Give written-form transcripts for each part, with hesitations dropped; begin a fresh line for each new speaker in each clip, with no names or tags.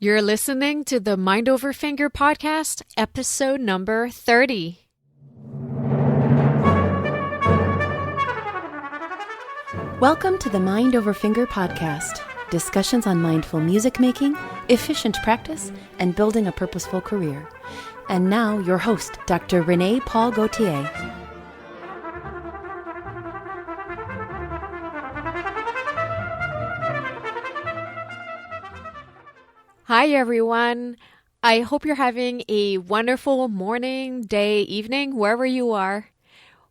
You're listening to the Mind Over Finger podcast, episode number 30.
Welcome to the Mind Over Finger podcast, discussions on mindful music making, efficient practice, and building a purposeful career. And now, your host, Dr. Renee Paul Gauthier.
Hi, everyone. I hope you're having a wonderful morning, day, evening, wherever you are.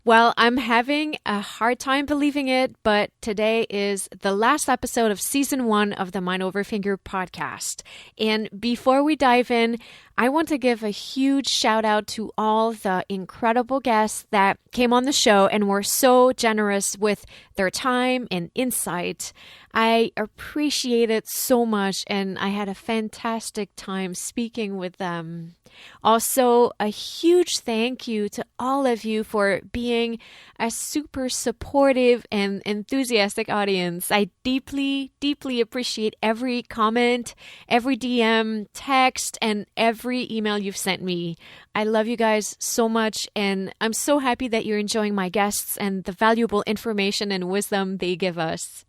Well, I'm having a hard time believing it, but today is the last episode of season 1 of the Mind Over Finger podcast. And before we dive in, I want to give a huge shout out to all the incredible guests that came on the show and were so generous with their time and insight. I appreciate it so much, and I had a fantastic time speaking with them. Also, a huge thank you to all of you for being a super supportive and enthusiastic audience. I deeply, deeply appreciate every comment, every DM, text, and every email you've sent me. I love you guys so much, and I'm so happy that you're enjoying my guests and the valuable information and wisdom they give us.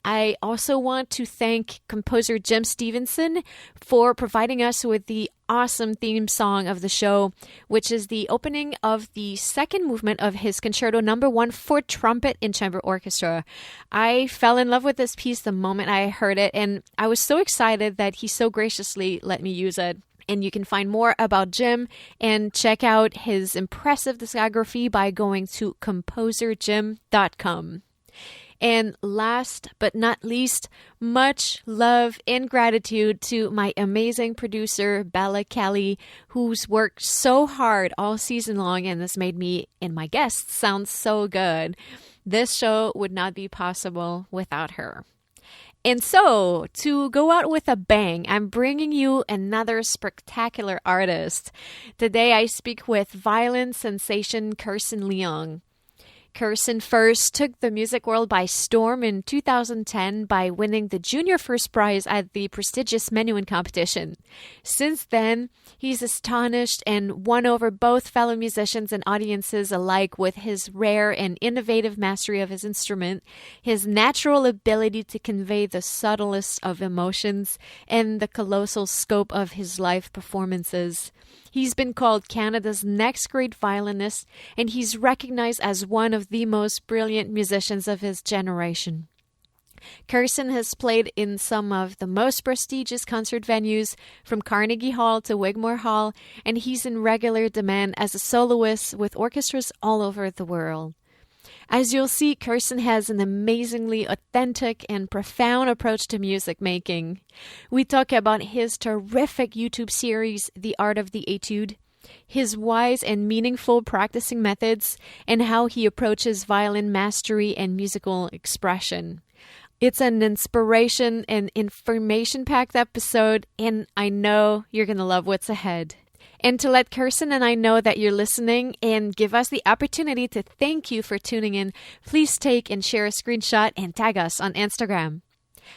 I also want to thank composer Jim Stevenson for providing us with the awesome theme song of the show, which is the opening of the second movement of his Concerto No. 1 for trumpet and chamber orchestra. I fell in love with this piece the moment I heard it, and I was so excited that he so graciously let me use it. And you can find more about Jim and check out his impressive discography by going to composerjim.com. And last but not least, much love and gratitude to my amazing producer, Bella Kelly, who's worked so hard all season long and has made me and my guests sound so good. This show would not be possible without her. And so, to go out with a bang, I'm bringing you another spectacular artist. Today I speak with violin sensation Kerson Leong. Kerson first took the music world by storm in 2010 by winning the junior first prize at the prestigious Menuhin Competition. Since then, he's astonished and won over both fellow musicians and audiences alike with his rare and innovative mastery of his instrument, his natural ability to convey the subtlest of emotions, and the colossal scope of his live performances. He's been called Canada's next great violinist, and he's recognized as one of the most brilliant musicians of his generation. Kerson has played in some of the most prestigious concert venues, from Carnegie Hall to Wigmore Hall, and he's in regular demand as a soloist with orchestras all over the world. As you'll see, Kerson has an amazingly authentic and profound approach to music making. We talk about his terrific YouTube series, The Art of the Etude, his wise and meaningful practicing methods, and how he approaches violin mastery and musical expression. It's an inspiration and information-packed episode, and I know you're going to love what's ahead. And to let Kerson and I know that you're listening and give us the opportunity to thank you for tuning in, please take and share a screenshot and tag us on Instagram.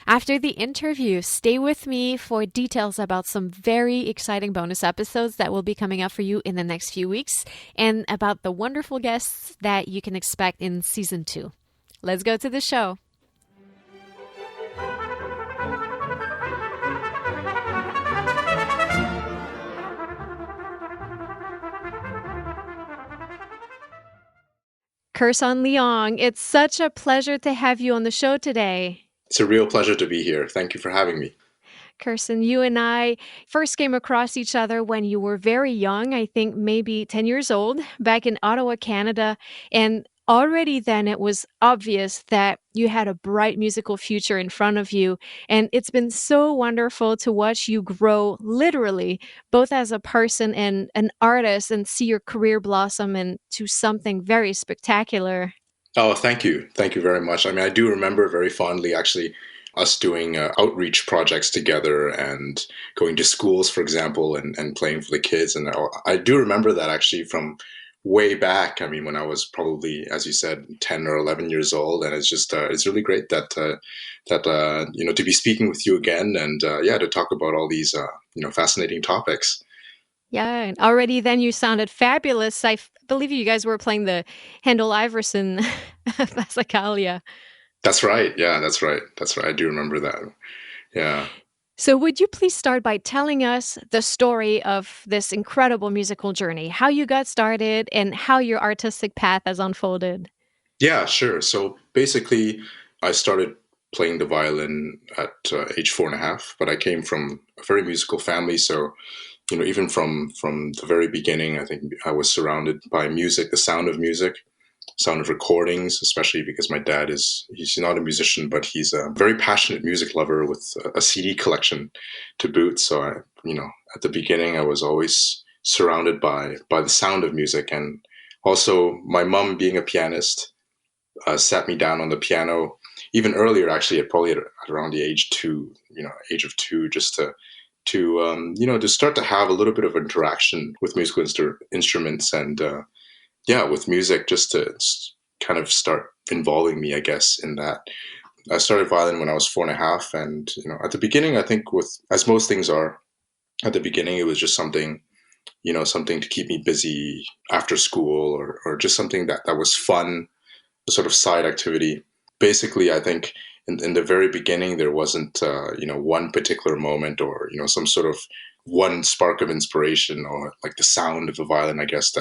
After the interview, stay with me for details about some very exciting bonus episodes that will be coming up for you in the next few weeks and about the wonderful guests that you can expect in season 2. Let's go to the show. Kerson Leong, it's such a pleasure to have you on the show today.
It's a real pleasure to be here. Thank you for having me.
Kerson, you and I first came across each other when you were very young, I think maybe 10 years old, back in Ottawa, Canada. And already then it was obvious that you had a bright musical future in front of you. And it's been so wonderful to watch you grow literally, both as a person and an artist, and see your career blossom into something very spectacular.
Oh, thank you. Thank you very much. I mean, I do remember very fondly, actually, us doing outreach projects together and going to schools, for example, and playing for the kids. And I do remember that actually from way back. I mean, when I was probably, as you said, 10 or 11 years old. And it's just, it's really great to be speaking with you again and, to talk about all these, fascinating topics.
Yeah, and already then you sounded fabulous. Believe you guys were playing the Handel Iverson Passacaglia.
That's right. Yeah, that's right. That's right. I do remember that. Yeah.
So, would you please start by telling us the story of this incredible musical journey, how you got started, and how your artistic path has unfolded?
Yeah, sure. So basically, I started playing the violin at age 4.5, but I came from a very musical family. So, even from the very beginning, I think I was surrounded by music, the sound of recordings, especially because my dad he's not a musician, but he's a very passionate music lover with a CD collection to boot. So at the beginning, I was always surrounded by the sound of music, and also my mom being a pianist sat me down on the piano even earlier, actually, at around the age of two, just to start to have a little bit of interaction with musical instruments and with music, just to kind of start involving me, I guess, in that. I started violin when I was 4.5, and at the beginning, I think, with as most things are, at the beginning, it was just something to keep me busy after school, or just something that was fun, a sort of side activity. Basically, I think in the very beginning there wasn't one particular moment, or some sort of one spark of inspiration, or like the sound of the violin, I guess,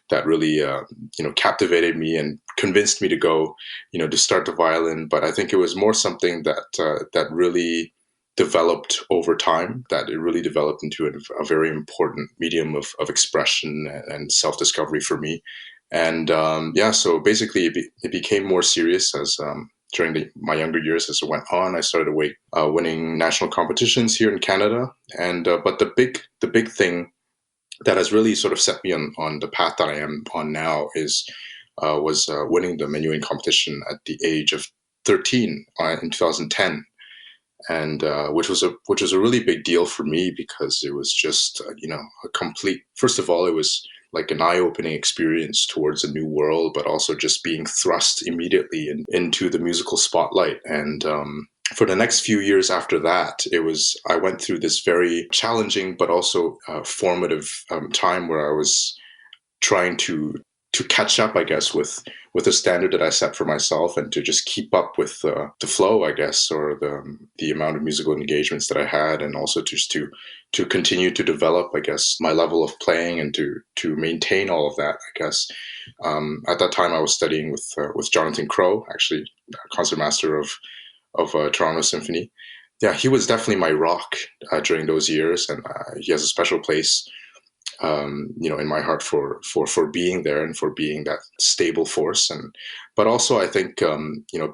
that really captivated me and convinced me to go to start the violin. But I think it was more something that really developed over time, that it really developed into a very important medium of expression and self-discovery for me. And so basically it became more serious as during my younger years as it went on. I started winning national competitions here in Canada, and but the big thing that has really sort of set me on the path that I am on now was winning the Menuhin competition at the age of 13 in 2010, and which was a really big deal for me, because it was just a complete. First of all, it was like an eye-opening experience towards a new world, but also just being thrust immediately into the musical spotlight. And for the next few years after that, I went through this very challenging but also formative time where I was trying to catch up, I guess, with the standard that I set for myself, and to just keep up with the flow, I guess, or the amount of musical engagements that I had, and also just to continue to develop, I guess, my level of playing, and to maintain all of that, I guess. At that time, I was studying with Jonathan Crow, actually, concertmaster of Toronto Symphony. Yeah, he was definitely my rock during those years, and he has a special place in my heart for being there, and for being that stable force. And but also, I think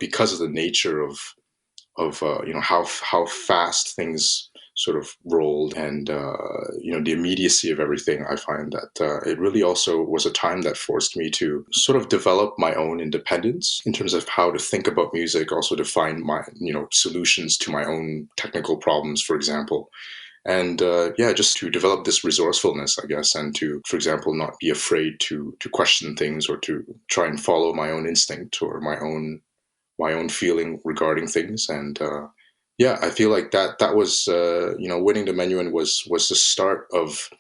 because of the nature of how fast things sort of rolled, and the immediacy of everything, I find that it really also was a time that forced me to sort of develop my own independence in terms of how to think about music, also to find my solutions to my own technical problems, for example. And just to develop this resourcefulness, I guess, and to, for example, not be afraid to question things, or to try and follow my own instinct, or my own feeling regarding things. And I feel like that was winning the Menuhin was the start of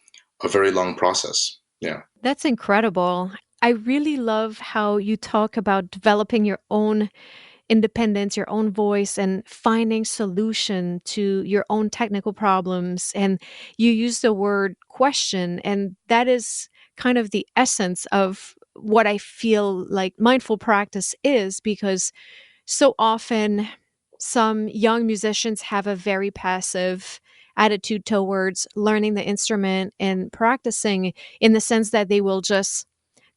a very long process. Yeah.
That's incredible. I really love how you talk about developing your own independence, your own voice, and finding solution to your own technical problems. And you use the word question, and that is kind of the essence of what I feel like mindful practice is, because so often some young musicians have a very passive attitude towards learning the instrument and practicing, in the sense that they will just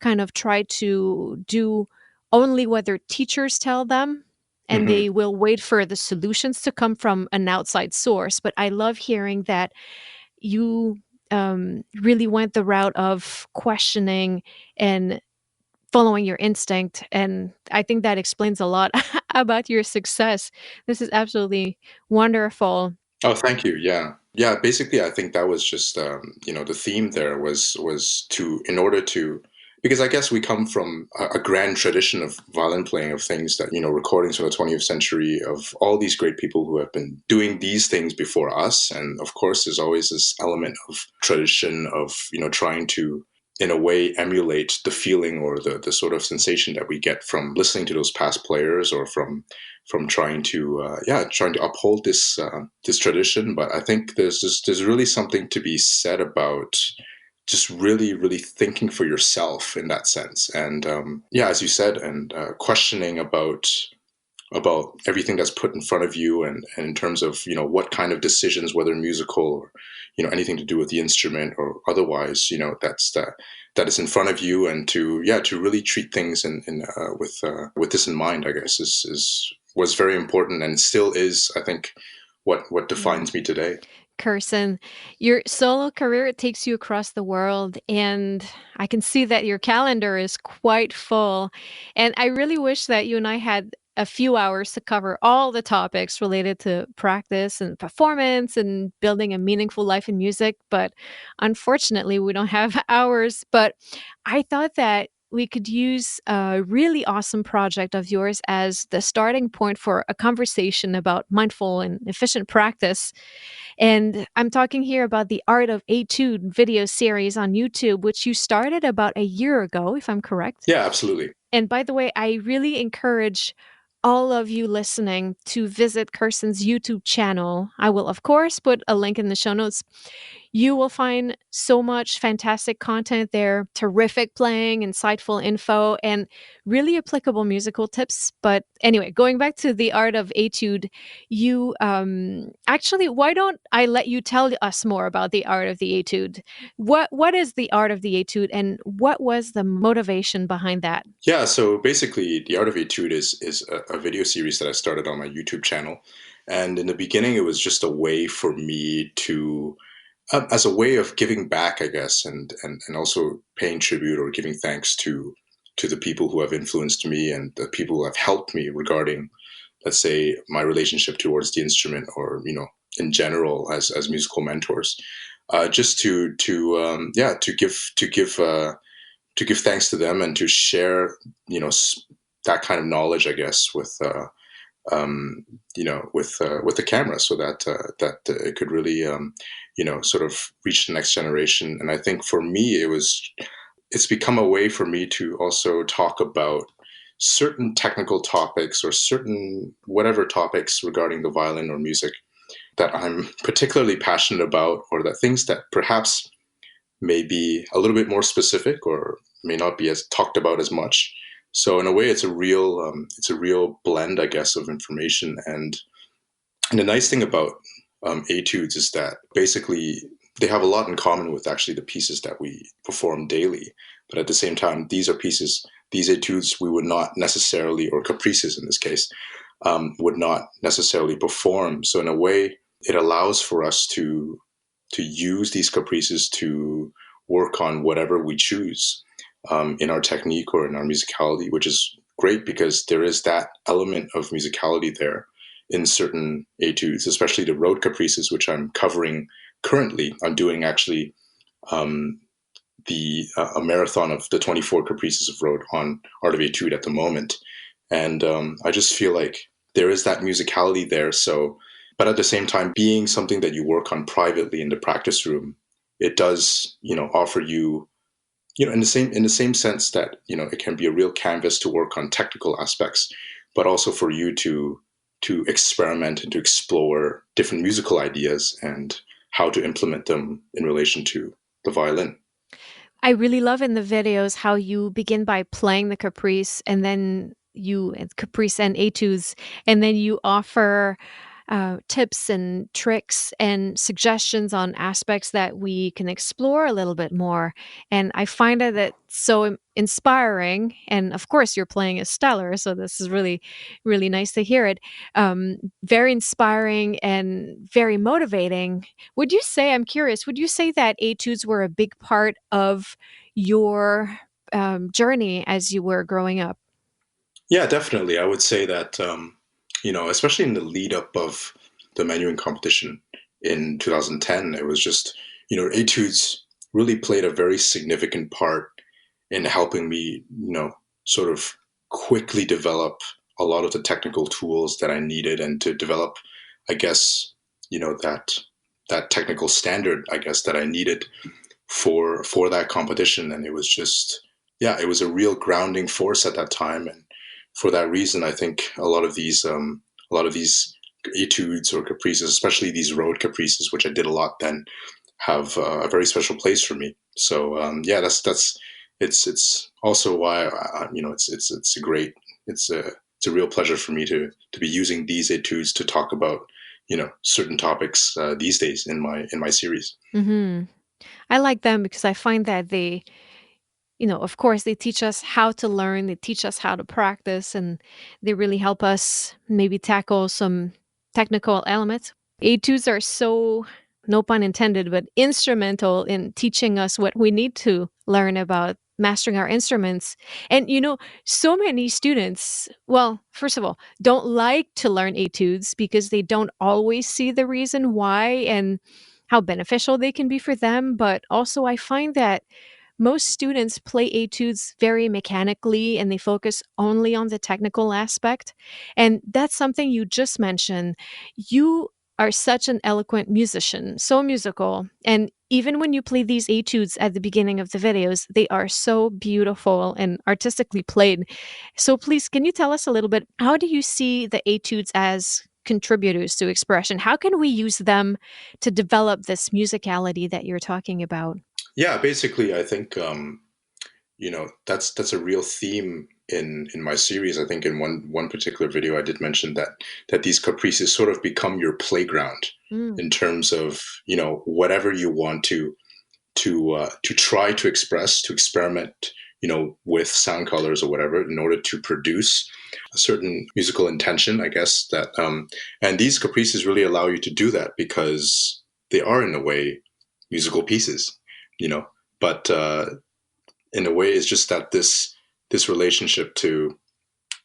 kind of try to do only what their teachers tell them, and
Hmm.
they will wait for the solutions to come from an outside source. But I love hearing that you really went the route of questioning and following your instinct. And I think that explains a lot about your success. This is absolutely wonderful.
Oh, thank you. Yeah. Yeah. Basically, I think that was just, the theme there was in order to because I guess we come from a grand tradition of violin playing, of things that, recordings from the 20th century, of all these great people who have been doing these things before us. And of course, there's always this element of tradition of, trying to, in a way, emulate the feeling or the sort of sensation that we get from listening to those past players, or from trying to uphold this tradition. But I think there's really something to be said about just really, really thinking for yourself in that sense. And as you said, and questioning about everything that's put in front of you, and in terms of, what kind of decisions, whether musical or, anything to do with the instrument or otherwise, that is in front of you, and to really treat things with this in mind, I guess, was very important, and still is, I think, what defines me today.
Kerson, your solo career, it takes you across the world, and I can see that your calendar is quite full. And I really wish that you and I had a few hours to cover all the topics related to practice and performance and building a meaningful life in music. But unfortunately, we don't have hours. But I thought that we could use a really awesome project of yours as the starting point for a conversation about mindful and efficient practice. And I'm talking here about the Art of Etude video series on YouTube, which you started about a year ago, if I'm correct.
Yeah, absolutely.
And by the way, I really encourage all of you listening to visit Kerson's YouTube channel. I will, of course, put a link in the show notes. You will find so much fantastic content there, terrific playing, insightful info, and really applicable musical tips. But anyway, going back to the Art of Etude, you actually, why don't I let you tell us more about the Art of the Etude? What is the Art of the Etude, and what was the motivation behind that?
Yeah, so basically, the Art of Etude is a video series that I started on my YouTube channel, and in the beginning, it was just a way for me to, as a way of giving back, I guess, and also paying tribute or giving thanks to the people who have influenced me and the people who have helped me regarding, let's say, my relationship towards the instrument, or in general as musical mentors, just to give thanks to them, and to share, that kind of knowledge, I guess, with with the camera, so that it could really, sort of reach the next generation. And I think for me, it's become a way for me to also talk about certain technical topics, or certain whatever topics regarding the violin or music that I'm particularly passionate about, or that things that perhaps may be a little bit more specific, or may not be as talked about as much. So in a way, it's a real blend, I guess, of information. And the nice thing about etudes is that basically they have a lot in common with actually the pieces that we perform daily. But at the same time, these etudes we would not necessarily, or caprices in this case, would not necessarily perform. So in a way, it allows for us to use these caprices to work on whatever we choose, in our technique or in our musicality, which is great because there is that element of musicality there in certain etudes, especially the road caprices, which I'm covering currently. I'm doing actually a marathon of the 24 caprices of road on Art of Etude at the moment. And I just feel like there is that musicality there. So, but at the same time, being something that you work on privately in the practice room, it does, offer you, in the same sense that, it can be a real canvas to work on technical aspects, but also for you to experiment and to explore different musical ideas and how to implement them in relation to the violin.
I really love in the videos how you begin by playing the caprice, and then caprice and etudes, and then you offer tips and tricks and suggestions on aspects that we can explore a little bit more. And I find that so inspiring. And of course, you're playing a stellar, so this is really, really nice to hear it. Very inspiring and very motivating. I'm curious, would you say that etudes were a big part of your journey as you were growing up?
Yeah, definitely. I would say that, especially in the lead up of the Menuhin competition in 2010, it was just, etudes really played a very significant part in helping me, sort of quickly develop a lot of the technical tools that I needed and to develop, I guess, that technical standard, I guess, that I needed for that competition. And it was just, yeah, it was a real grounding force at that time. And for that reason, I think a lot of these etudes or caprices, especially these road caprices, which I did a lot then, have a very special place for me. So yeah, that's it's also why it's a real pleasure for me to be using these etudes to talk about certain topics these days in my series.
Hmm. I like them because I find that they, of course, they teach us how to learn, they teach us how to practice, and they really help us maybe tackle some technical elements. Etudes are so, no pun intended, but instrumental in teaching us what we need to learn about mastering our instruments. And, so many students, well, first of all, don't like to learn etudes because they don't always see the reason why and how beneficial they can be for them. But also, I find that most students play etudes very mechanically and they focus only on the technical aspect. And that's something you just mentioned. You are such an eloquent musician, so musical. And even when you play these etudes at the beginning of the videos, they are so beautiful and artistically played. So please, can you tell us a little bit, how do you see the etudes as contributors to expression? How can we use them to develop this musicality that you're talking about?
Yeah, basically, I think that's a real theme in my series. I think in one particular video, I did mention that these caprices sort of become your playground
Mm.
in terms of whatever you want to try to express, to experiment, with sound colors or whatever, in order to produce a certain musical intention, I guess. And these caprices really allow you to do that because they are, in a way, musical pieces, you know. But in a way, it's just that this relationship to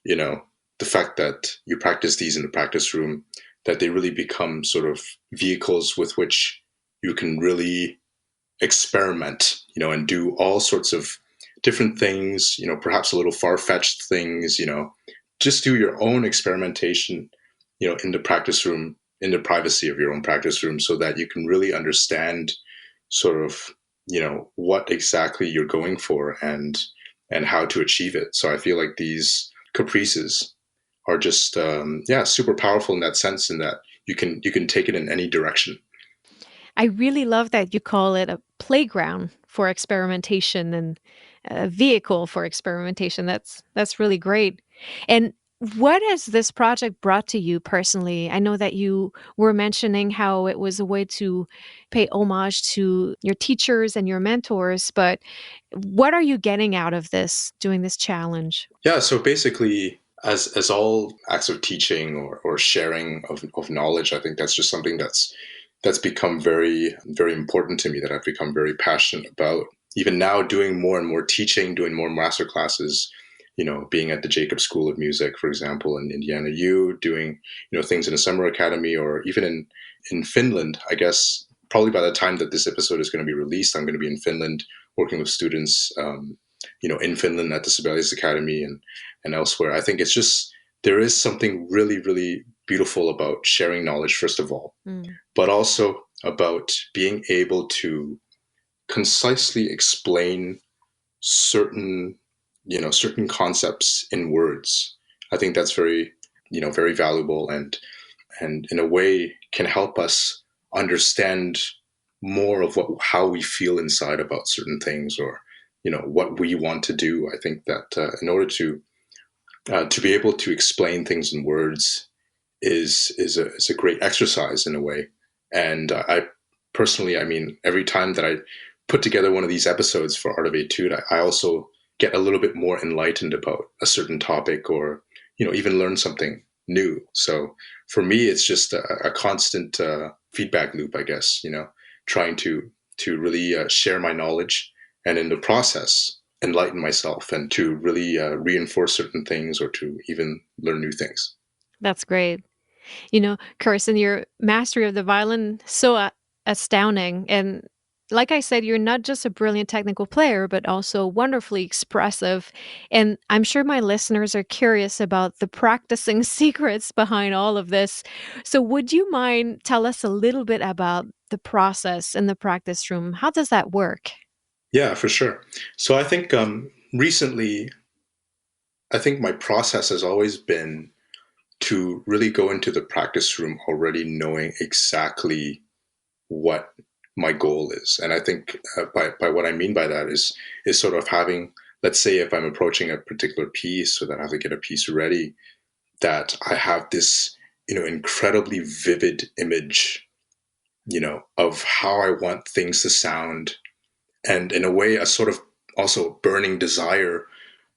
you know the fact that you practice these in the practice room, that they really become sort of vehicles with which you can really experiment, and do all sorts of different things, perhaps a little far-fetched things, just do your own experimentation, in the practice room, in the privacy of your own practice room, so that you can really understand sort of, what exactly you're going for and how to achieve it. So I feel like these caprices are just, yeah, super powerful in that sense, in that you can take it in any direction.
I really love that you call it a playground for experimentation and a vehicle for experimentation. That's really great. And what has this project brought to you personally? I know that you were mentioning how it was a way to pay homage to your teachers and your mentors, but what are you getting out of this, doing this challenge?
Yeah, so basically, as all acts of teaching or sharing of knowledge, I think that's just something that's become very, very important to me, that I've become very passionate about. Even now, doing more and more teaching, doing more master classes, being at the Jacob School of Music, for example, in Indiana U, doing, things in a summer academy, or even in Finland. I guess probably by the time that this episode is going to be released, I'm going to be in Finland working with students, in Finland at the Sibelius Academy and elsewhere. I think it's just, there is something really, really beautiful about sharing knowledge, first of all,
Mm.
but also about being able to concisely explain certain, certain concepts in words. I think that's very, very valuable, and in a way can help us understand more of how we feel inside about certain things, or what we want to do. I think that in order to be able to explain things in words is a great exercise in a way. And I personally, I mean, every time that I put together one of these episodes for Art of Etude, I also get a little bit more enlightened about a certain topic, or even learn something new. So for me, it's just a constant feedback loop, I guess. Trying to really share my knowledge, and in the process enlighten myself, and to really reinforce certain things, or to even learn new things.
That's great. Carson, your mastery of the violin, so astounding. And like I said, you're not just a brilliant technical player, but also wonderfully expressive. And I'm sure my listeners are curious about the practicing secrets behind all of this. So, would you mind tell us a little bit about the process in the practice room? How does that work?
Yeah, for sure. So I think recently, I think my process has always been to really go into the practice room already knowing exactly what my goal is. And I think by what I mean by that is sort of having, let's say, if I'm approaching a particular piece, so that I have to get a piece ready, that I have this, incredibly vivid image, of how I want things to sound, and in a way, a sort of also burning desire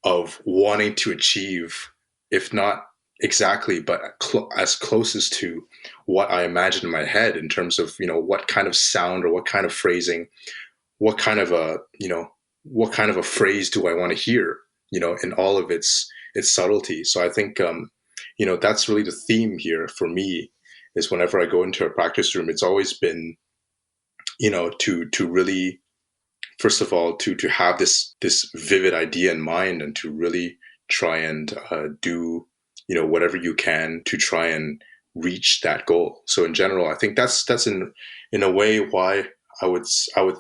of wanting to achieve, if not exactly, but as closest to what I imagine in my head in terms of, what kind of sound or what kind of phrasing, what kind of a phrase do I want to hear, in all of its subtlety. So I think, that's really the theme here for me is whenever I go into a practice room, it's always been, to really, first of all, to have this vivid idea in mind and to really try and do whatever you can to try and reach that goal. So in general, I think that's in a way why I would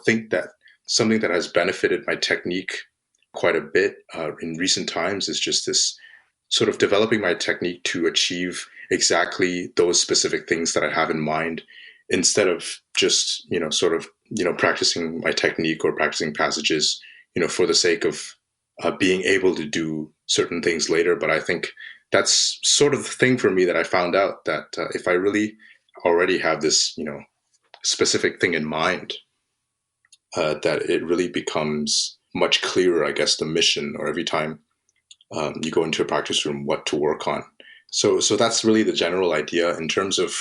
think that something that has benefited my technique quite a bit in recent times is just this sort of developing my technique to achieve exactly those specific things that I have in mind, instead of just sort of practicing my technique or practicing passages for the sake of being able to do certain things later. But I think that's sort of the thing for me that I found out that if I really already have this specific thing in mind, that it really becomes much clearer, I guess, the mission, or every time you go into a practice room, what to work on. So that's really the general idea in terms of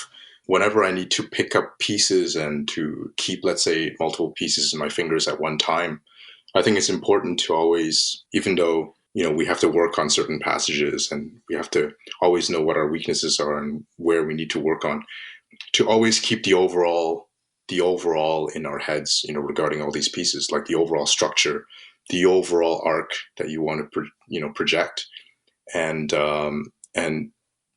whenever I need to pick up pieces and to keep, let's say, multiple pieces in my fingers at one time. I think it's important to always, even though, we have to work on certain passages and we have to always know what our weaknesses are and where we need to work on, to always keep the overall in our heads, regarding all these pieces, like the overall structure, the overall arc that you want to, project. And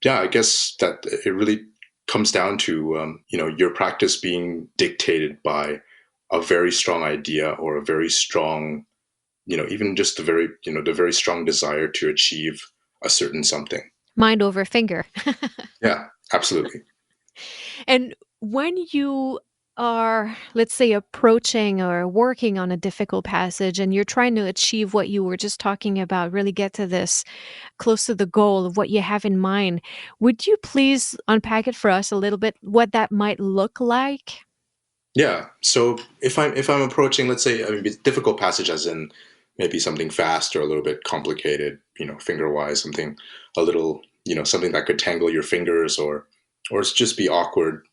yeah, I guess that it really comes down to, your practice being dictated by a very strong idea or a very strong, even just the very strong desire to achieve a certain something.
Mind over finger.
Yeah, absolutely.
And when you are, let's say, approaching or working on a difficult passage and you're trying to achieve what you were just talking about, really get to this close to the goal of what you have in mind, would you please unpack it for us a little bit, what that might look like?
Yeah. So if I'm approaching, let's say, I mean, difficult passage as in maybe something fast or a little bit complicated, finger wise, something a little, something that could tangle your fingers or it's just be awkward.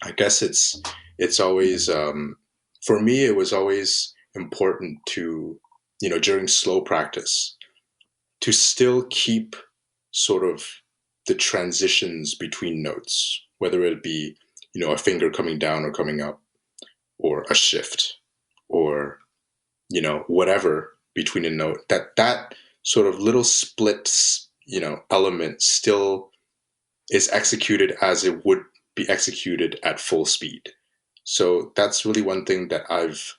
I guess it's always for me it was always important to, during slow practice, to still keep sort of the transitions between notes, whether it be, a finger coming down or coming up, or a shift, or whatever between a note, that sort of little splits, element still is executed as it would be executed at full speed. So that's really one thing that I've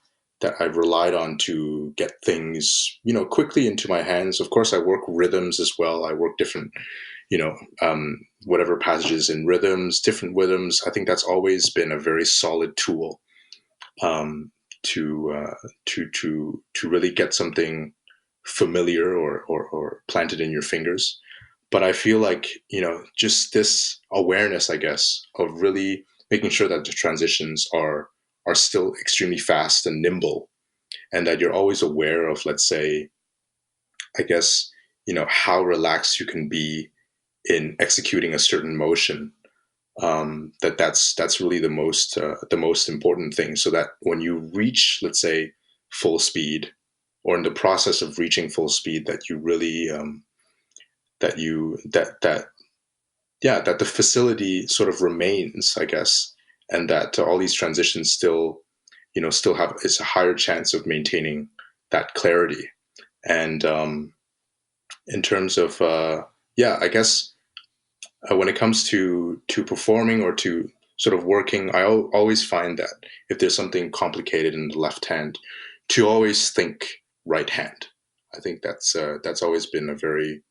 relied on to get things, quickly into my hands. Of course, I work rhythms as well. I work different, whatever passages in rhythms, different rhythms. I think that's always been a very solid tool, to really get something familiar or planted in your fingers. But I feel like, just this awareness, I guess, of really making sure that the transitions are still extremely fast and nimble, and that you're always aware of, let's say, I guess, how relaxed you can be in executing a certain motion. That's really the most important thing, so that when you reach, let's say, full speed, or in the process of reaching full speed, that you really that you that yeah, that the facility sort of remains, I guess, and that all these transitions still, still have, it's a higher chance of maintaining that clarity. And in terms of, I guess when it comes to performing or to sort of working, I always find that if there's something complicated in the left hand, to always think right hand. I think that's always been a very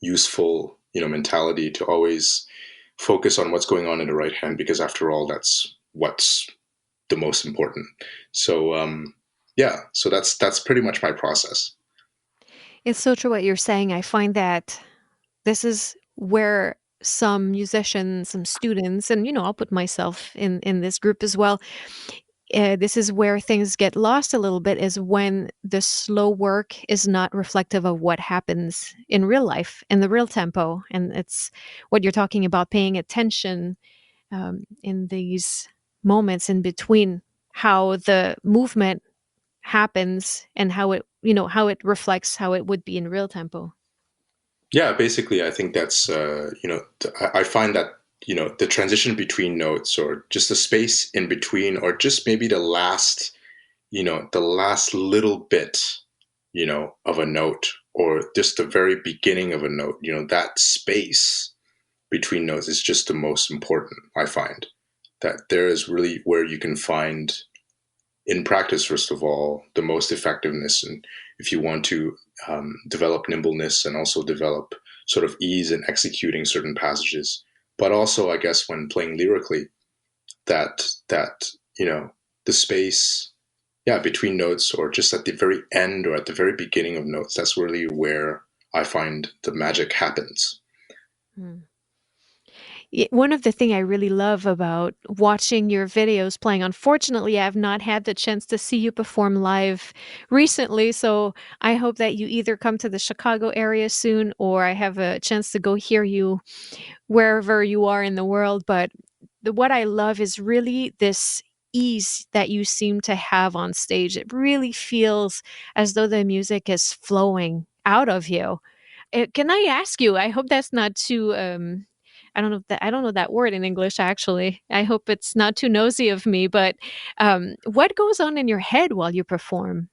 useful mentality, to always focus on what's going on in the right hand, because after all, that's what's the most important. So so that's pretty much my process.
It's so true what you're saying. I find that this is where some musicians, some students, and I'll put myself in this group as well. This is where things get lost a little bit, is when the slow work is not reflective of what happens in real life, in the real tempo. And it's what you're talking about, paying attention in these moments in between, how the movement happens and how it reflects how it would be in real tempo.
Yeah, basically, I think that's I find that the transition between notes, or just the space in between, or just maybe the last little bit of a note, or just the very beginning of a note, that space between notes is just the most important. I find that there is really where you can find, in practice, first of all, the most effectiveness. And if you want to develop nimbleness, and also develop sort of ease in executing certain passages, but also, I guess, when playing lyrically, that the space, between notes, or just at the very end or at the very beginning of notes, that's really where I find the magic happens.
Hmm. One of the thing I really love about watching your videos playing, unfortunately, I have not had the chance to see you perform live recently, so I hope that you either come to the Chicago area soon, or I have a chance to go hear you wherever you are in the world. But what I love is really this ease that you seem to have on stage. It really feels as though the music is flowing out of you. Can I ask you? I hope that's not too. I don't know that word in English. Actually, I hope it's not too nosy of me. But what goes on in your head while you perform?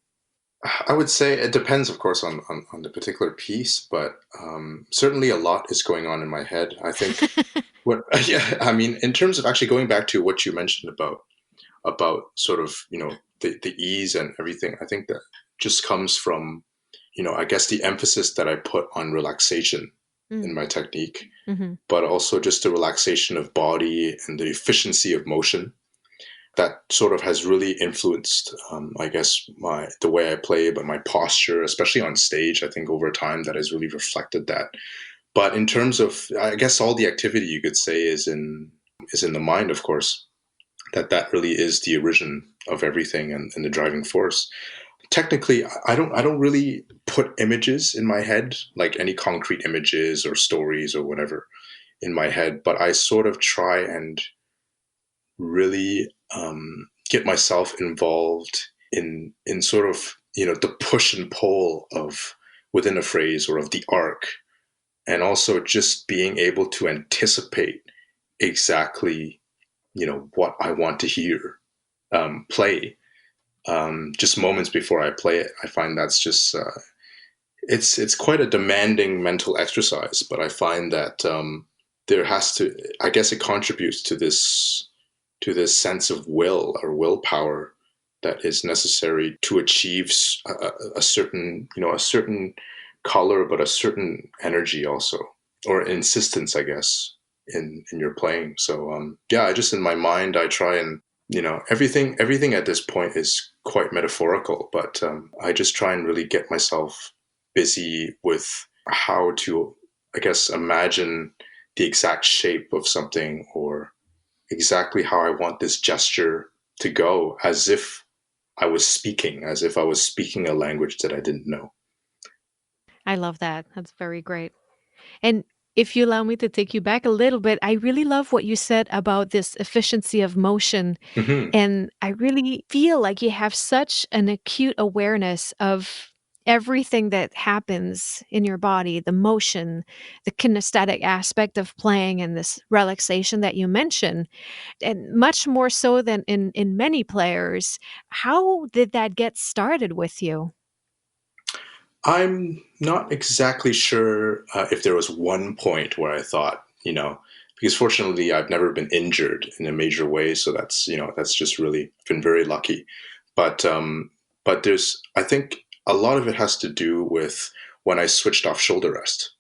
I would say it depends, of course, on the particular piece, but certainly a lot is going on in my head. I think what, yeah, I mean, in terms of actually going back to what you mentioned about sort of the ease and everything, I think that just comes from I guess the emphasis that I put on relaxation in
Mm,
my technique,
hmm.
but also just the relaxation of body and the efficiency of motion that sort of has really influenced, I guess, the way I play, but my posture, especially on stage. I think over time that has really reflected that. But in terms of, I guess, all the activity, you could say, is in the mind, of course. That really is the origin of everything, and the driving force. Technically, I don't really put images in my head, like any concrete images or stories or whatever in my head, but I sort of try and really get myself involved in sort of the push and pull of within a phrase, or of the arc, and also just being able to anticipate exactly what I want to hear play, just moments before I play it. I find that's just it's quite a demanding mental exercise, but I find that there has to, I guess, it contributes to this sense of will, or willpower, that is necessary to achieve a certain a certain color, but a certain energy also, or insistence, I guess, in your playing. So I just, in my mind, I try and everything at this point is quite metaphorical, but I just try and really get myself busy with how to, I guess, imagine the exact shape of something, or exactly how I want this gesture to go, as if I was speaking a language that I didn't know.
I love that. That's very great. And if you allow me to take you back a little bit, I really love what you said about this efficiency of motion.
Hmm.
And I really feel like you have such an acute awareness of everything that happens in your body, the motion, the kinesthetic aspect of playing, and this relaxation that you mentioned, and much more so than in many players. How did that get started with you?
I'm not exactly sure if there was one point where I thought, because fortunately I've never been injured in a major way, so that's just really been very lucky. But I think a lot of it has to do with when I switched off shoulder rest.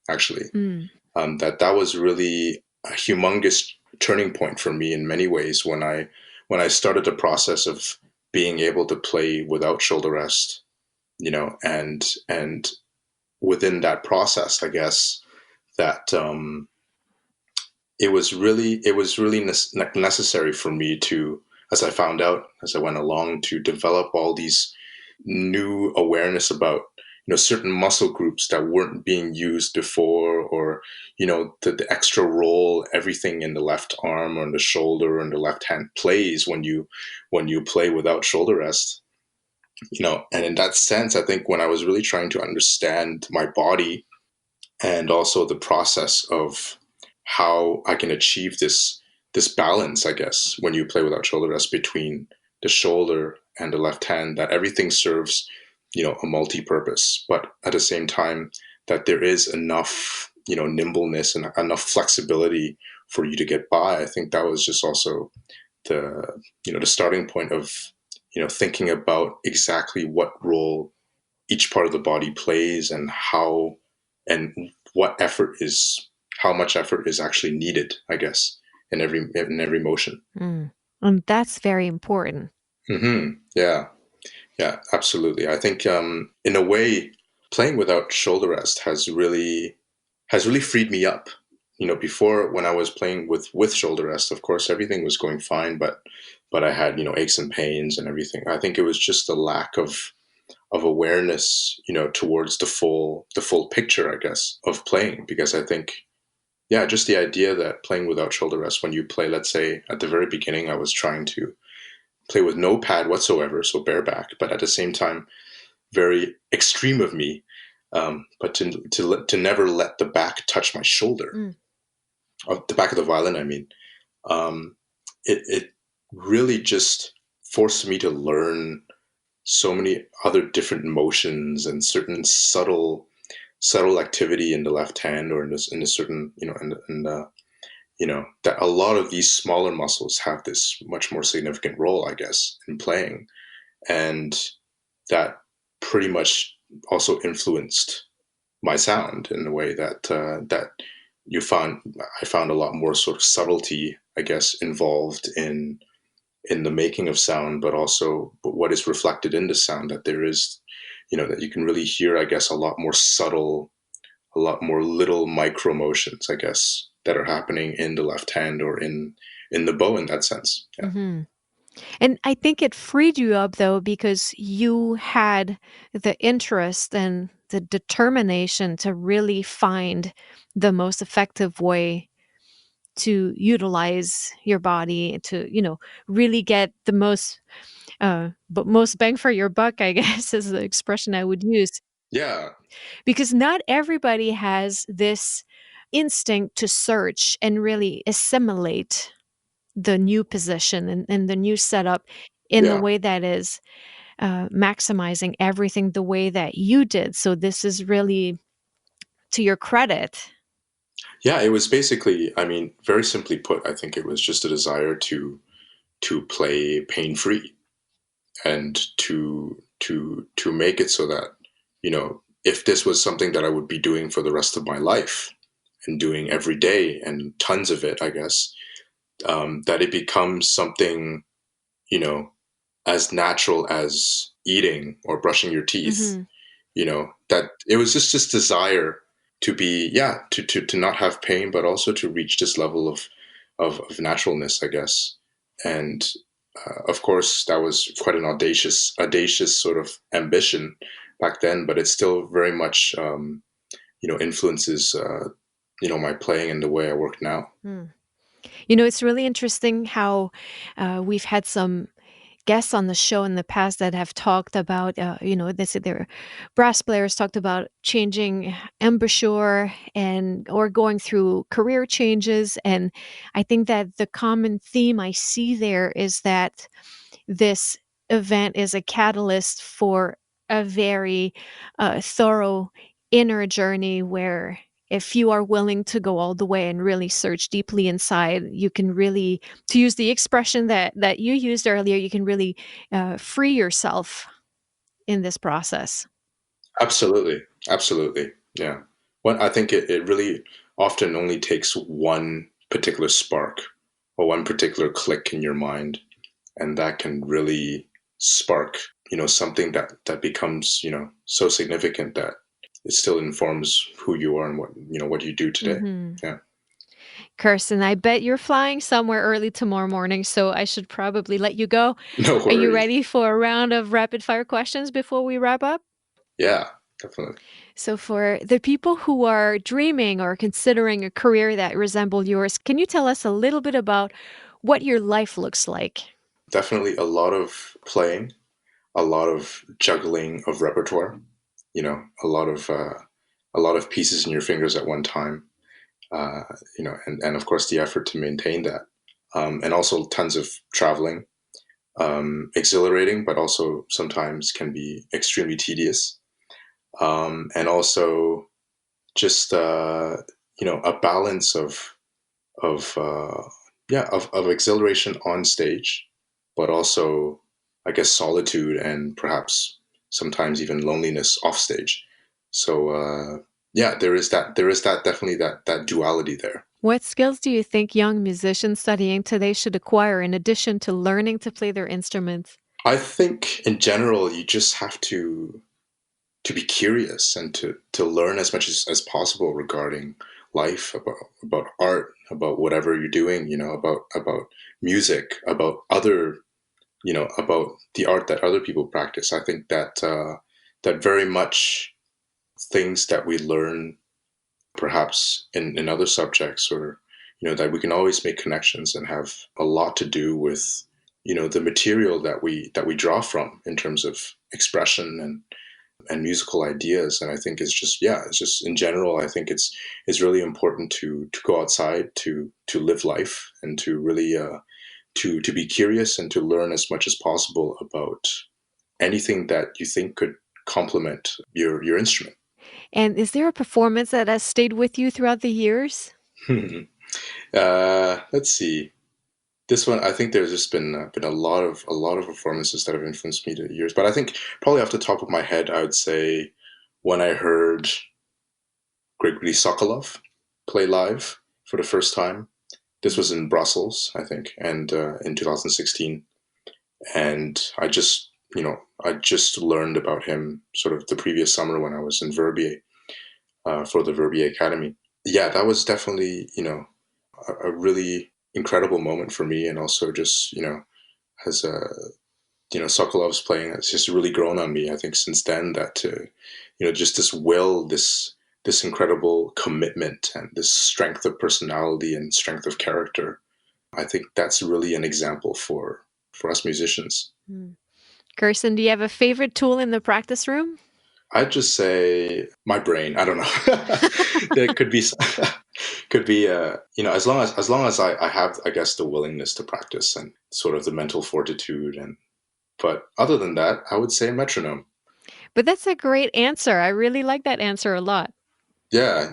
Actually,
Mm.
that was really a humongous turning point for me in many ways when I started the process of being able to play without shoulder rest, and within that process, I guess that it was really necessary for me to, as I found out as I went along, to develop all these new awareness about certain muscle groups that weren't being used before, or the extra role everything in the left arm or in the shoulder or in the left hand plays when you play without shoulder rest. And in that sense, I think when I was really trying to understand my body and also the process of how I can achieve this balance, I guess, when you play without shoulder rest between the shoulder and the left hand, that everything serves, a multi-purpose, but at the same time that there is enough, nimbleness and enough flexibility for you to get by. I think that was just also the, the starting point of, thinking about exactly what role each part of the body plays, and and what effort is how much effort is actually needed, I guess, in every motion.
Mm. And that's very important.
Yeah, yeah, absolutely. I think in a way, playing without shoulder rest has really freed me up. Before, when I was playing with shoulder rest, of course everything was going fine, but I had aches and pains and everything. I think it was just the lack of awareness, towards the full picture, I guess, of playing. Because I think, yeah, just the idea that playing without shoulder rest, when you play, let's say at the very beginning, I was trying to play with no pad whatsoever, so bareback, but at the same time, very extreme of me. But to never let the back touch my shoulder,
Mm.
of the back of the violin, I mean, um, it really just forced me to learn so many other different motions and certain subtle activity in the left hand, or in a certain, that a lot of these smaller muscles have this much more significant role, I guess, in playing. And that pretty much also influenced my sound in a way that I found a lot more sort of subtlety, I guess, involved in the making of sound, but also what is reflected in the sound. That there is, that you can really hear, I guess, a lot more subtle, a lot more little micro motions, I guess, that are happening in the left hand, or in the bow, in that sense. Yeah.
Hmm. And I think it freed you up, though, because you had the interest and the determination to really find the most effective way to utilize your body to, really get the most bang for your buck, I guess, is the expression I would use.
Yeah.
Because not everybody has this instinct to search and really assimilate the new position and the new setup in the
Yeah.
way that is maximizing everything the way that you did. So this is really to your credit.
Yeah. It was basically, I mean, very simply put, I think it was just a desire to play pain free, and to make it so that, if this was something that I would be doing for the rest of my life, and doing every day and tons of it, I guess, that it becomes something, you know as natural as eating or brushing your teeth.
Hmm.
That it was just this desire to be, yeah, to not have pain, but also to reach this level of naturalness, I guess. And of course, that was quite an audacious sort of ambition back then, but it still very much, influences, my playing and the way I work now.
Mm. It's really interesting how we've had some guests on the show in the past that have talked about, their brass players talked about changing embouchure or going through career changes. And I think that the common theme I see there is that this event is a catalyst for a very thorough inner journey where if you are willing to go all the way and really search deeply inside, you can really, to use the expression that you used earlier, you can really free yourself in this process.
Absolutely. Absolutely. Yeah. I think it really often only takes one particular spark or one particular click in your mind, and that can really spark, something that becomes, so significant that it still informs who you are and what you do today.
Mm-hmm.
Yeah.
Kerson, I bet you're flying somewhere early tomorrow morning, so I should probably let you go.
No
Are you
worries.
ready for a round of rapid fire questions before we wrap up?
Yeah, definitely.
So, for the people who are dreaming or considering a career that resemble yours, can you tell us a little bit about what your life looks like?
Definitely a lot of playing, a lot of juggling of repertoire, a lot of pieces in your fingers at one time, and of course the effort to maintain that, and also tons of traveling, exhilarating, but also sometimes can be extremely tedious, and also just a balance of of exhilaration on stage, but also I guess solitude and perhaps sometimes even loneliness off stage. So there is that definitely that duality there.
What skills do you think young musicians studying today should acquire in addition to learning to play their instruments?
I think in general you just have to be curious and to learn as much as possible regarding life, about art, about whatever you're doing, about music, about other, about the art that other people practice. I think that that very much things that we learn perhaps in other subjects, or that we can always make connections and have a lot to do with the material that we draw from in terms of expression and musical ideas. And I think it's just in general, I think it's really important to go outside, to live life, and to really to be curious and to learn as much as possible about anything that you think could complement your instrument.
And is there a performance that has stayed with you throughout the years?
Let's see. This one, I think there's just been a lot of performances that have influenced me to years. But I think probably off the top of my head, I would say when I heard Grigory Sokolov play live for the first time. This was in Brussels, I think, and in 2016. And I just learned about him sort of the previous summer when I was in Verbier for the Verbier Academy. Yeah, that was definitely, a really incredible moment for me, and also just, has Sokolov's playing has just really grown on me. I think since then that just this will, this incredible commitment and this strength of personality and strength of character. I think that's really an example for us musicians.
Hmm. Kerson, do you have a favorite tool in the practice room?
I'd just say my brain. I don't know. There could be could be as long as I have, I guess, the willingness to practice and sort of the mental fortitude. And but other than that, I would say metronome.
But that's a great answer. I really like that answer a lot.
Yeah.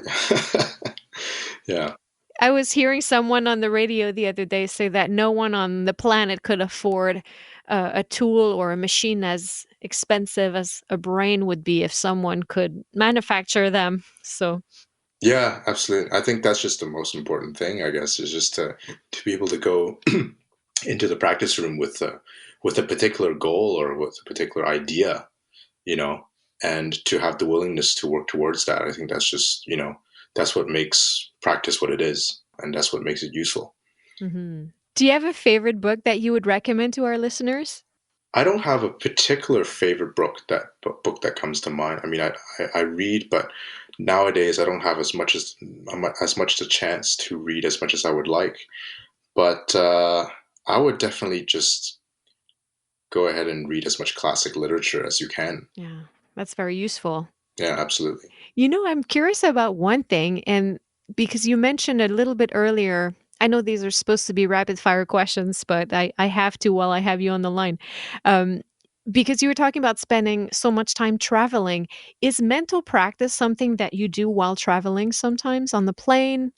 Yeah.
I was hearing someone on the radio the other day say that no one on the planet could afford a tool or a machine as expensive as a brain would be if someone could manufacture them. So,
Yeah, absolutely. I think that's just the most important thing, I guess, is just to be able to go into the practice room with a particular goal or with a particular idea, you know, and to have the willingness to work towards that. I think that's just, that's what makes practice what it is, and that's what makes it useful.
mhm. Do you have a favorite book that you would recommend to our listeners?
I don't have a particular favorite book that comes to mind. I mean, I read, but nowadays I don't have as much the chance to read as much as I would like. But I would definitely just go ahead and read as much classic literature as you can.
Yeah, that's very useful.
Yeah, absolutely.
I'm curious about one thing, and because you mentioned a little bit earlier, I know these are supposed to be rapid fire questions, but I have to while I have you on the line. Um, because you were talking about spending so much time traveling. Is mental practice something that you do while traveling sometimes on the plane?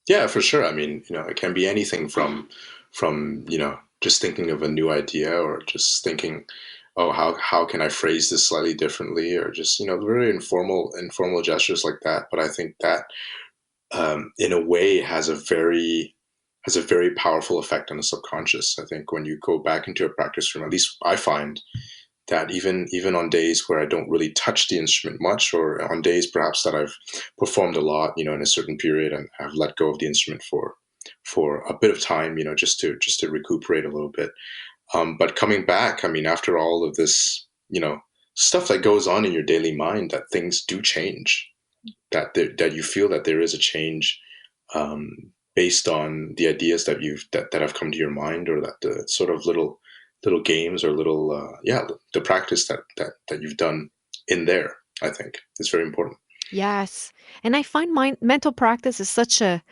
Yeah, for sure. I mean, it can be anything from just thinking of a new idea, or just thinking, oh, how can I phrase this slightly differently, or just very informal gestures like that. But I think that in a way has a very powerful effect on the subconscious. I think when you go back into a practice room, at least I find that even on days where I don't really touch the instrument much, or on days perhaps that I've performed a lot, in a certain period, and have let go of the instrument for a bit of time, just to recuperate a little bit. But coming back, I mean, after all of this, stuff that goes on in your daily mind, that things do change, that you feel that there is a change, based on the ideas that have come to your mind, or that the sort of little games, or little the practice that you've done in there. I think it's very important.
Yes. And I find mental practice is such a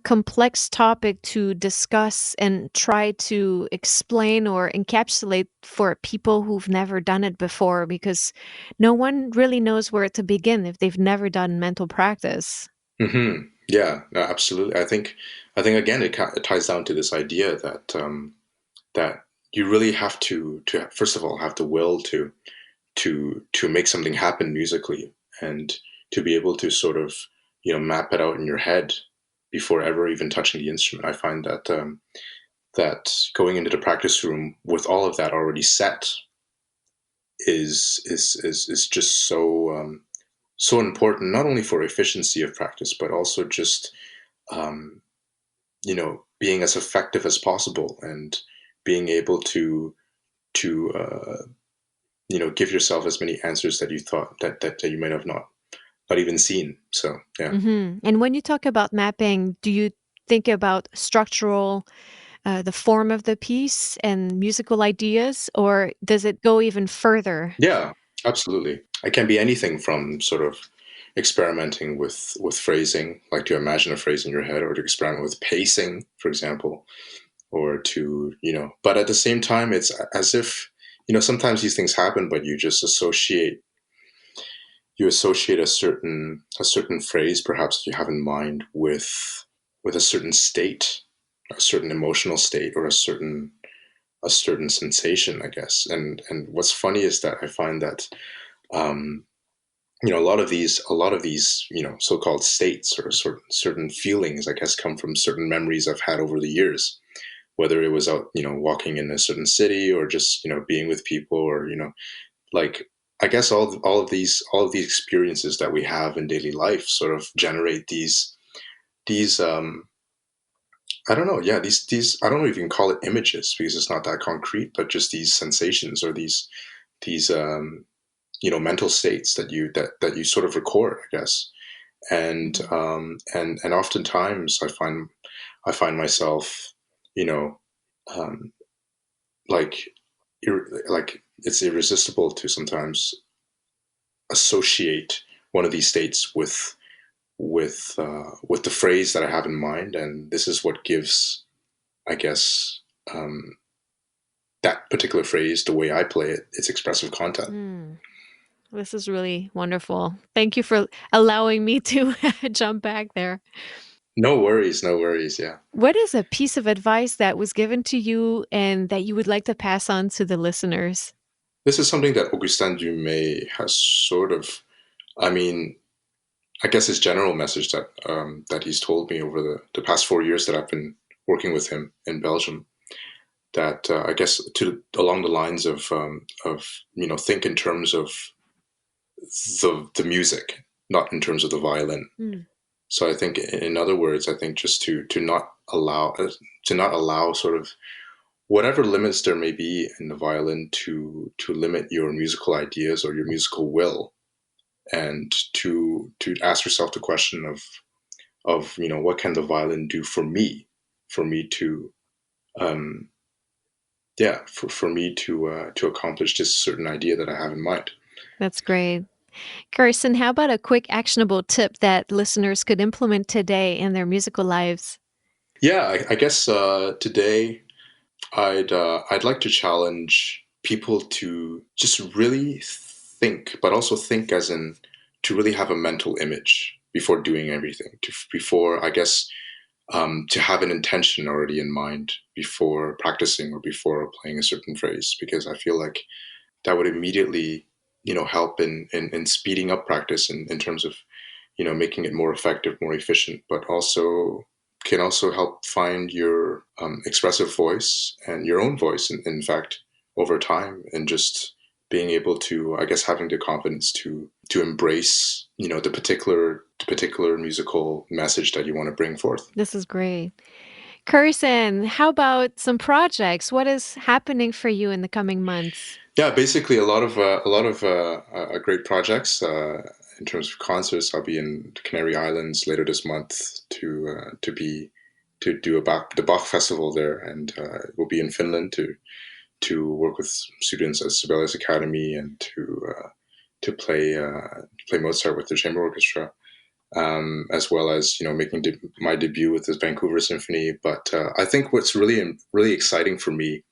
complex topic to discuss and try to explain or encapsulate for people who've never done it before, because no one really knows where to begin if they've never done mental practice.
Yeah, no, absolutely. I think again it ties down to this idea that you really have to first of all have the will to make something happen musically, and to be able to sort of map it out in your head before ever even touching the instrument. I find that going into the practice room with all of that already set is just so important, not only for efficiency of practice, but also just um, being as effective as possible, and being able to give yourself as many answers that you thought that you might have not even seen. So yeah.
And when you talk about mapping, do you think about structural, the form of the piece and musical ideas, or does it go even further?
Yeah, absolutely. It can be anything from sort of experimenting with phrasing, like to imagine a phrase in your head, or to experiment with pacing, for example, or to but at the same time, it's as if sometimes these things happen, but you associate a certain phrase, perhaps you have in mind, with a certain state, a certain emotional state, or a certain sensation, I guess. And what's funny is that I find that um, a lot of these so-called states, or certain feelings, I guess, come from certain memories I've had over the years, whether it was out walking in a certain city, or just being with people, or like, I guess all of these experiences that we have in daily life sort of generate these I don't know, yeah, these I don't know if you can call it images, because it's not that concrete, but just these sensations, or these mental states that you sort of record, I guess. And oftentimes I find myself, you know um, like like it's irresistible to sometimes associate one of these states with the phrase that I have in mind, and this is what gives, I guess, um, that particular phrase, the way I play it, its expressive content.
Hmm. This is really wonderful. Thank you for allowing me to jump back there.
No worries, no worries. Yeah,
What is a piece of advice that was given to you and that you would like to pass on to the listeners?
this is something that Augustin Dumay has sort of. I mean, I guess his general message that he's told me over the past 4 years that I've been working with him in Belgium. That I guess to along the lines of think in terms of the music, not in terms of the violin.
Mm.
So I think, in other words, I think just to not allow sort of whatever limits there may be in the violin to limit your musical ideas or your musical will, and to ask yourself the question of what can the violin do for me to um for me to accomplish this certain idea that I have in mind.
That's great. Kerson, how about a quick actionable tip that listeners could implement today in their musical lives?
Yeah, I guess today I'd like to challenge people to just really think, but also think as in to really have a mental image before doing everything. Before, I guess, to have an intention already in mind before practicing or before playing a certain phrase, because I feel like that would immediately, help in speeding up practice in terms of, making it more effective, more efficient, but also can also help find your expressive voice and your own voice, in fact, over time, and just being able to, I guess, having the confidence to embrace, the particular musical message that you want to bring forth.
This is great. Kerson, how about some projects? What is happening for you in the coming months?
Yeah, basically a lot of great projects. In terms of concerts, I'll be in the Canary Islands later this month to do the Bach Festival there, and we'll be in Finland to work with students at Sibelius Academy and to play Mozart with the chamber orchestra, as well as making my debut with the Vancouver Symphony. But I think what's really exciting for me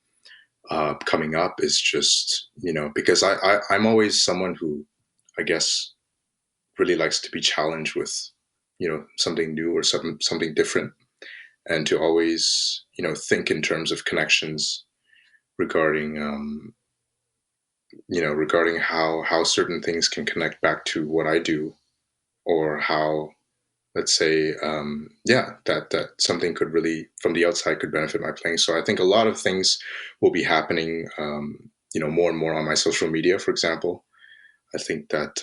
coming up is just because I'm always someone who, I guess, really likes to be challenged with something new or something different, and to always think in terms of connections regarding regarding how certain things can connect back to what I do, or how, let's say, that something could really from the outside could benefit my playing. So I think a lot of things will be happening more and more on my social media, for example. I think that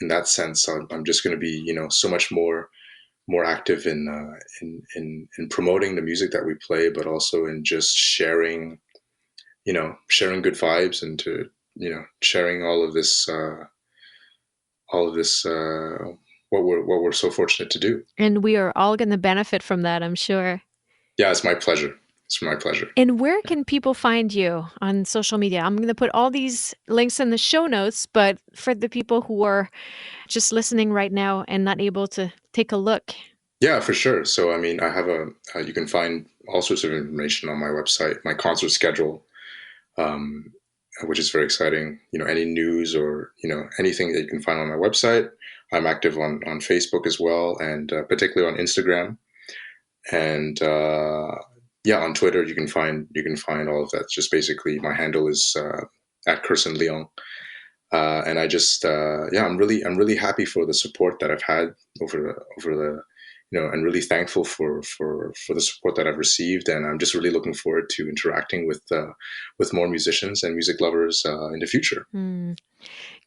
in that sense, I'm just going to be so much more active in promoting the music that we play, but also in just sharing good vibes, and to sharing all of this what we're so fortunate to do.
And we are all going to benefit from that, I'm sure.
Yeah, it's my pleasure. It's my pleasure.
And where can people find you on social media? I'm going to put all these links in the show notes, but for the people who are just listening right now and not able to take a look.
Yeah, for sure. So, I mean, I have you can find all sorts of information on my website, my concert schedule, um, which is very exciting. Any news or, anything that you can find on my website. I'm active on Facebook as well, and particularly on Instagram. And on Twitter, you can find all of that. Just basically, my handle is at Kerson Leong. And I just, I'm really happy for the support that I've had over the, and really thankful for the support that I've received. And I'm just really looking forward to interacting with more musicians and music lovers in the future.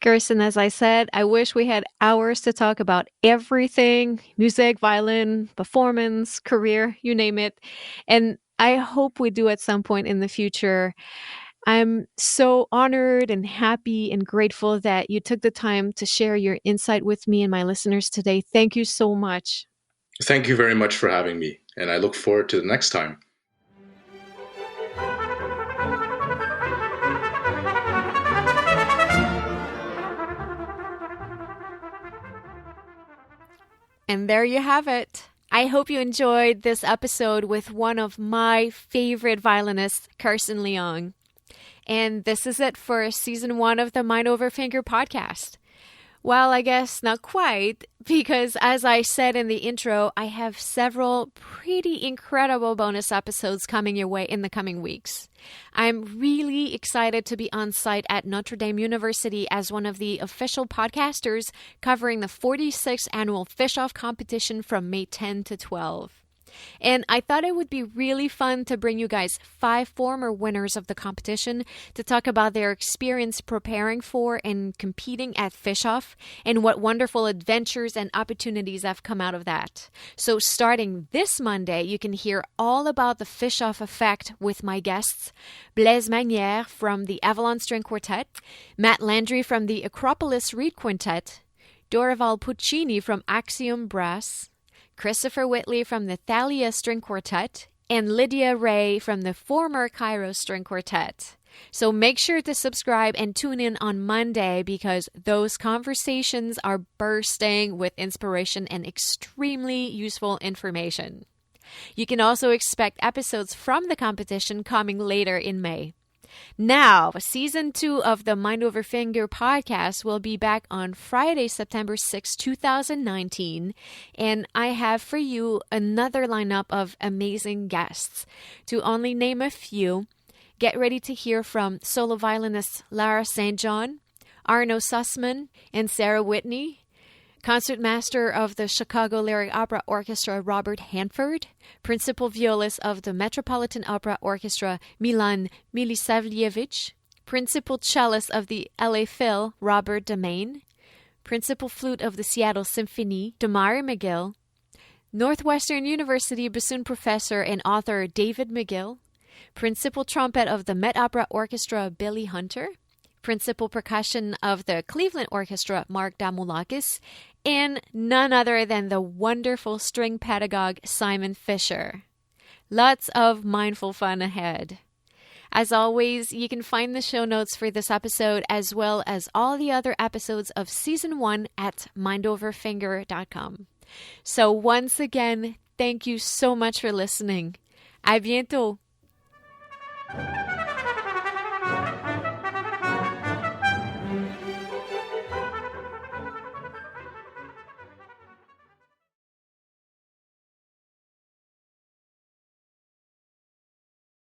Kerson, as I said, I wish we had hours to talk about everything: music, violin, performance, career, you name it. And I hope we do at some point in the future. I'm so honored and happy and grateful that you took the time to share your insight with me and my listeners today. Thank you so much.
Thank you very much for having me, and I look forward to the next time.
And there you have it. I hope you enjoyed this episode with one of my favorite violinists, Kerson Leong. And this is it for season 1 of the Mind Over Finger podcast. Well, I guess not quite, because as I said in the intro, I have several pretty incredible bonus episodes coming your way in the coming weeks. I'm really excited to be on site at Notre Dame University as one of the official podcasters covering the 46th annual Fish-Off competition from May 10 to 12. And I thought it would be really fun to bring you guys 5 former winners of the competition to talk about their experience preparing for and competing at Fish-Off and what wonderful adventures and opportunities have come out of that. So starting this Monday, you can hear all about the Fish-Off effect with my guests: Blaise Magnière from the Avalon String Quartet, Matt Landry from the Acropolis Reed Quintet, Dorival Puccini from Axiom Brass, Christopher Whitley from the Thalia String Quartet, and Lydia Ray from the former Cairo String Quartet. So make sure to subscribe and tune in on Monday because those conversations are bursting with inspiration and extremely useful information. You can also expect episodes from the competition coming later in May. Now, Season 2 of the Mind Over Finger podcast will be back on Friday, September 6, 2019. And I have for you another lineup of amazing guests. To only name a few, get ready to hear from solo violinists Lara St. John, Arno Sussman, and Sarah Whitney, concertmaster of the Chicago Lyric Opera Orchestra Robert Hanford, principal violist of the Metropolitan Opera Orchestra Milan Milisavljevic, principal cellist of the LA Phil Robert Demain, principal flute of the Seattle Symphony Damari McGill, Northwestern University bassoon professor and author David McGill, principal trumpet of the Met Opera Orchestra Billy Hunter, principal percussion of the Cleveland Orchestra Mark Damulakis, and none other than the wonderful string pedagogue Simon Fisher. Lots of mindful fun ahead. As always, you can find the show notes for this episode as well as all the other episodes of Season 1 at mindoverfinger.com. So once again, thank you so much for listening. À bientôt!